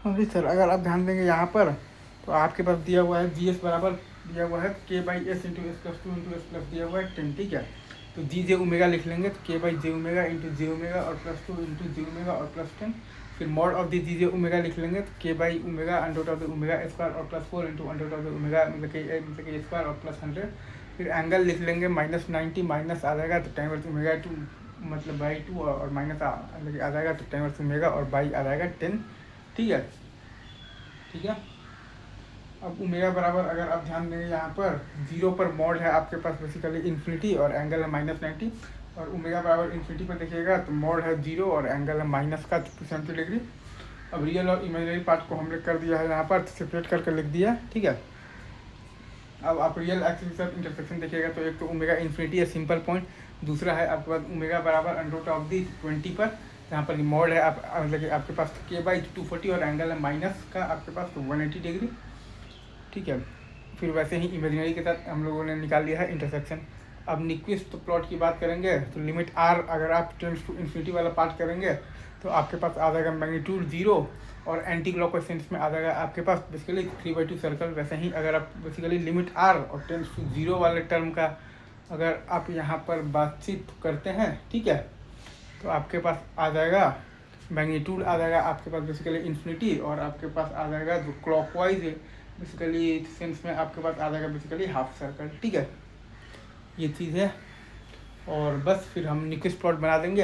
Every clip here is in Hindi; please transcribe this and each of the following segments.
हाँ जी सर, अगर आप ध्यान देंगे यहाँ पर तो आपके पास दिया हुआ है जी एस बराबर दिया हुआ है के by S into S plus two into S plus दिया हुआ है 10, ठीक है। तो जी जे ओमेगा लिख लेंगे, तो K by J omega into J omega और plus two into J omega और प्लस 10। फिर mod of the G J omega लिख लेंगे, तो K by omega under of the omega square और plus 4 into under of the omega मतलब के स्क्वायर और प्लस 100। फिर एंगल लिख लेंगे -90 माइनस आ जाएगा तो टाइम वर्स ओमेगा 2 मतलब बाई 2 और माइनस आ जाएगा तो टाइम वर्स ओमेगा और बाई आ जाएगा 10, ठीक है। ठीक है, अब ओमेगा बराबर अगर आप ध्यान देंगे यहाँ पर 0 पर मॉड है आपके पास बेसिकली इन्फिनिटी और एंगल है -90, और ओमेगा बराबर इन्फिनिटी पर देखिएगा तो मॉड है 0 और एंगल है माइनस का 270 डिग्री। अब रियल और इमेजिनरी पार्ट को हमने कर दिया है यहाँ पर सेपरेट करके लिख दिया, ठीक है। अब आप रियल एक्सिस के साथ इंटरसेक्शन देखिएगा तो एक तो ओमेगा इन्फिनिटी है सिंपल पॉइंट, दूसरा है आपके पास ओमेगा बराबर अंडर रूट ऑफ दी 20 पर जहाँ पर मॉड है आप मतलब कि आपके पास के बाई 240 और एंगल है माइनस का आपके पास तो 180 डिग्री, ठीक है। फिर वैसे ही इमेजिनरी के साथ हम लोगों ने निकाल लिया है इंटरसेक्शन। अब निक्विस्ट प्लॉट की बात करेंगे तो लिमिट आर अगर आप टेंड्स टू इन्फिनिटी वाला पार्ट करेंगे तो आपके पास आ जाएगा मैग्नीट्यूड 0 और एंटी क्लॉकवाइज सेंस में आ जाएगा आपके पास बेसिकली 3/2 सर्कल। वैसे ही अगर आप बेसिकली लिमिट आर और टेंड्स टू 0 वाले टर्म का अगर आप यहाँ पर बातचीत करते हैं, ठीक है, तो आपके पास आ जाएगा मैग्नीट्यूड आ जाएगा आपके पास बेसिकली इन्फिनिटी और आपके पास आ जाएगा जो क्लॉकवाइज है बेसिकली सेंस में आपके पास आ जाएगा बेसिकली हाफ सर्कल, ठीक है। ये चीज़ है और बस फिर हम निक्विस्ट प्लॉट बना देंगे।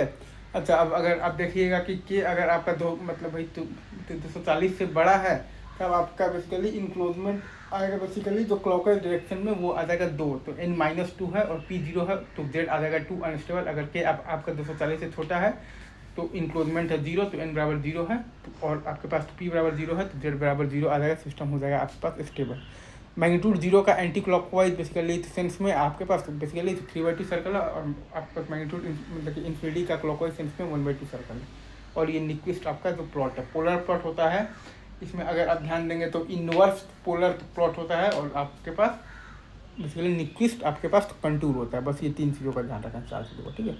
अच्छा, अब अगर आप देखिएगा कि अगर आपका दो मतलब भाई 240 से बड़ा है तब आपका बेसिकली इंक्लोजमेंट आएगा बेसिकली जो क्लॉकवाइज डायरेक्शन में वो आ जाएगा 2, तो n-2 है और p0 है तो z आ जाएगा 2 अनस्टेबल। अगर के आपका 240 से छोटा है तो इंक्लोजमेंट है 0 तो n बराबर 0 है और आपके पास p बराबर 0 है तो z बराबर 0 आ जाएगा, सिस्टम हो जाएगा आपके पास स्टेबल। मैग्नीट्यूड 0 का एंटी क्लॉकवाइज बेसिकली सेंस में आपके पास बेसिकली 3/2 सर्कल है और आपके पास मैग्नीट्यूड मतलब कि इन्फिनिटी का क्लॉकवाइज सेंस में 1/2 सर्कल है। और ये निक्विस्ट आपका जो प्लॉट है पोलर प्लॉट होता है, इसमें अगर आप ध्यान देंगे तो इनवर्स पोलर प्लॉट होता है और आपके पास बेसिकली निक्विस्ट आपके पास कंटूर होता है। बस ये 3 चीज़ों का ध्यान रखना, 4 चीज़ों का, ठीक है।